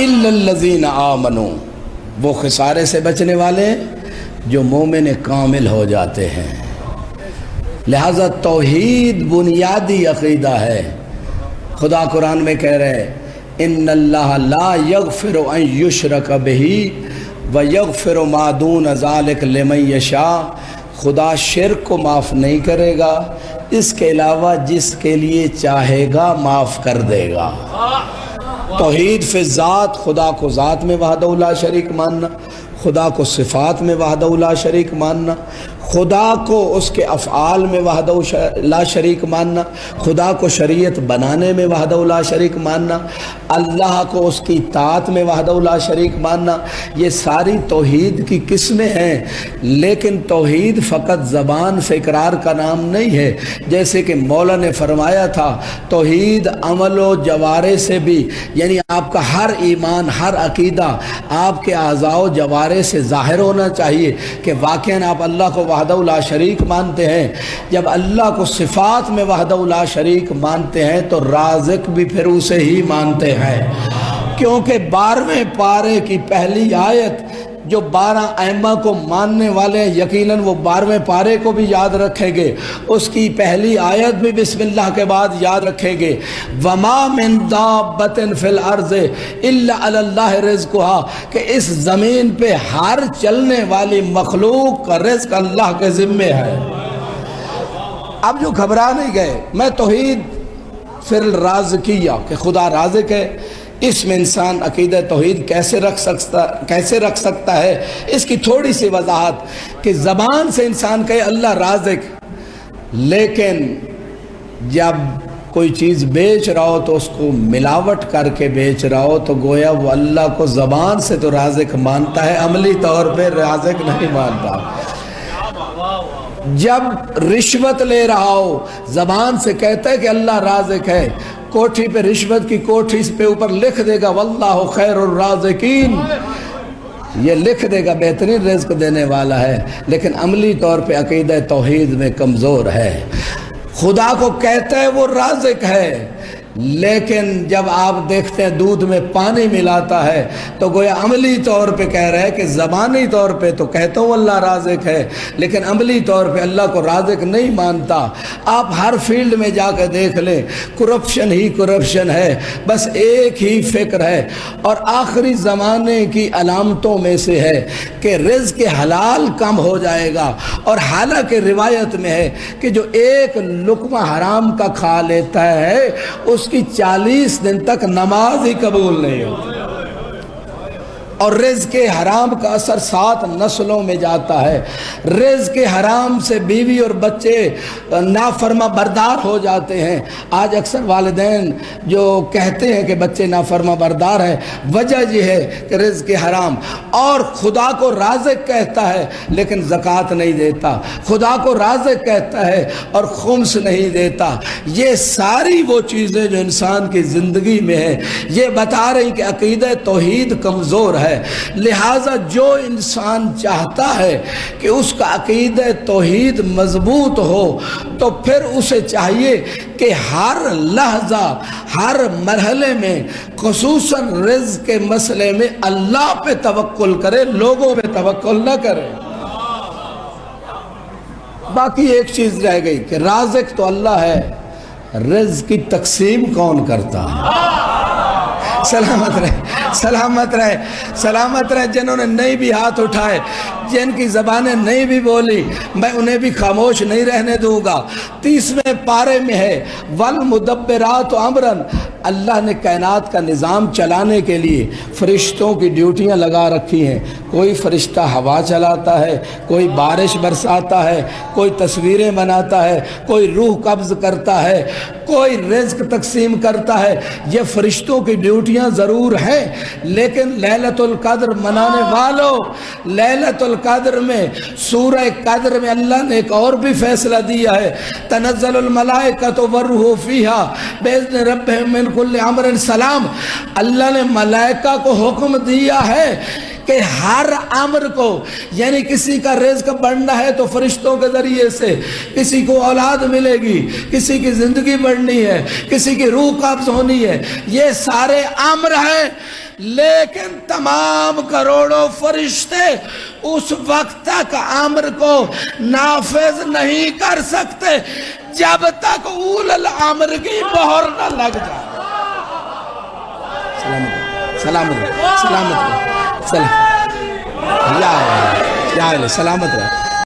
إِلَّا الَّذِينَ آمَنُوا، وہ خسارے سے بچنے والے جو مومن کامل ہو جاتے ہیں۔ لہذا توحید بنیادی عقیدہ ہے۔ خدا قرآن میں کہہ رہے ہیں ان اللہ لا یغفر ان یشرک بہ ویغفر ما دون ذلک لمن یشاء، خدا شرک کو معاف نہیں کرے گا، اس کے علاوہ جس کے لیے چاہے گا معاف کر دے گا۔ توحید فی ذات، خدا کو ذات میں وحدہ لا شریک ماننا، خدا کو صفات میں وحدہ لا شریک ماننا، خدا کو اس کے افعال میں وحدہ لا شریک ماننا، خدا کو شریعت بنانے میں وحدہ لا شریک ماننا، اللہ کو اس کی اطاعت میں وحدہ لا شریک ماننا، یہ ساری توحید کی قسمیں ہیں۔ لیکن توحید فقط زبان سے اقرار کا نام نہیں ہے، جیسے کہ مولا نے فرمایا تھا توحید عمل و جوارے سے بھی، یعنی آپ کا ہر ایمان، ہر عقیدہ آپ کے اعضاء و جوارے سے ظاہر ہونا چاہیے کہ واقعاً آپ اللہ کو وحدہ لا شریک مانتے ہیں۔ جب اللہ کو صفات میں وحدہ لا شریک مانتے ہیں تو رازق بھی پھر اسے ہی مانتے ہیں، کیونکہ 12ویں پارے کی پہلی آیت جو 12 ائمہ کو ماننے والے ہیں یقیناً وہ 12ویں پارے کو بھی یاد رکھیں گے، اس کی پہلی آیت بھی بسم اللہ کے بعد یاد رکھیں گے۔ وَمَا مِن دَابَّةٍ فِي الْأَرْضِ إِلَّا عَلَى اللَّهِ رِزْقُهَا، کہ اس زمین پہ ہر چلنے والی مخلوق کا رزق اللہ کے ذمے ہے۔ اب جو گھبرا نہیں گئے، میں توحید فی الرازقیہ کہ خدا رازق ہے، اس میں انسان عقیدہ توحید کیسے رکھ سکتا ہے، اس کی تھوڑی سی وضاحت کہ زبان سے انسان کہے اللہ رازق، لیکن جب کوئی چیز بیچ رہا ہو تو اس کو ملاوٹ کر کے بیچ رہا ہو تو گویا وہ اللہ کو زبان سے تو رازق مانتا ہے، عملی طور پہ رازق نہیں مانتا۔ جب رشوت لے رہا ہو زبان سے کہتا ہے کہ اللہ رازق ہے، کوٹھی پہ رشوت کی کوٹھی پہ اوپر لکھ دے گا واللہ خیر الرازقین، یہ لکھ دے گا بہترین رزق دینے والا ہے، لیکن عملی طور پہ عقیدہ توحید میں کمزور ہے۔ خدا کو کہتا ہے وہ رازق ہے، لیکن جب آپ دیکھتے ہیں دودھ میں پانی ملاتا ہے تو گویا عملی طور پہ کہہ رہا ہے کہ زبانی طور پہ تو کہتا ہوں اللہ رازق ہے، لیکن عملی طور پہ اللہ کو رازق نہیں مانتا۔ آپ ہر فیلڈ میں جا کے دیکھ لیں، کرپشن ہی کرپشن ہے، بس ایک ہی فکر ہے، اور آخری زمانے کی علامتوں میں سے ہے کہ رزق حلال کم ہو جائے گا، اور حالانکہ روایت میں ہے کہ جو ایک لقمہ حرام کا کھا لیتا ہے اس کی 40 دن تک نماز ہی قبول نہیں ہوتی، اور رزق حرام کا اثر 7 نسلوں میں جاتا ہے۔ رزق حرام سے بیوی اور بچے نافرما بردار ہو جاتے ہیں۔ آج اکثر والدین جو کہتے ہیں کہ بچے نافرما بردار ہیں، وجہ یہ ہے کہ رزق حرام، اور خدا کو رازق کہتا ہے لیکن زکوٰۃ نہیں دیتا، خدا کو رازق کہتا ہے اور خمس نہیں دیتا۔ یہ ساری وہ چیزیں جو انسان کی زندگی میں ہیں یہ بتا رہی کہ عقیدہ توحید کمزور ہے۔ لہٰذا جو انسان چاہتا ہے کہ اس کا عقیدہ توحید مضبوط ہو تو پھر اسے چاہیے کہ ہر لحظہ ہر مرحلے میں خصوصاً رزق کے مسئلے میں اللہ پہ توکل کرے، لوگوں پہ توکل نہ کرے۔ باقی ایک چیز رہ گئی کہ رازق تو اللہ ہے، رزق کی تقسیم کون کرتا ہے؟ سلامت رہے، سلامت رہے، سلامت رہے۔ جنہوں نے نہیں بھی ہاتھ اٹھائے، جن کی زبانیں نہیں بھی بولی، میں انہیں بھی خاموش نہیں رہنے دوں گا۔ 30ویں پارے میں ہے والمدبرات امرا، اللہ نے کائنات کا نظام چلانے کے لیے فرشتوں کی ڈیوٹیاں لگا رکھی ہیں۔ کوئی فرشتہ ہوا چلاتا ہے، کوئی بارش برساتا ہے، کوئی تصویریں بناتا ہے، کوئی روح قبض کرتا ہے، کوئی رزق تقسیم کرتا ہے۔ یہ فرشتوں کی ڈیوٹیاں ضرور ہیں، لیکن لیلۃ القدر منانے والوں، لیلۃ القدر میں سورہ قدر میں اللہ نے ایک اور بھی فیصلہ دیا ہے، تنزل الملائکۃ والروح فیہا باذن ربہم من کل امر سلام۔ اللہ نے ملائکہ کو حکم دیا ہے کہ ہر امر کو، یعنی کسی کا رزق بڑھنا ہے تو فرشتوں کے ذریعے سے، کسی کو اولاد ملے گی، کسی کی زندگی بڑھنی ہے، کسی کی روح قبض ہونی ہے، یہ سارے امر ہیں، لیکن تمام کروڑوں فرشتے اس وقت تک امر کو نافذ نہیں کر سکتے جب تک اول الامر کی مہر نہ لگ جائے۔ سلامت رہے، سلامت رہے، سلامت رہے، یا علیہ سلامت رہے۔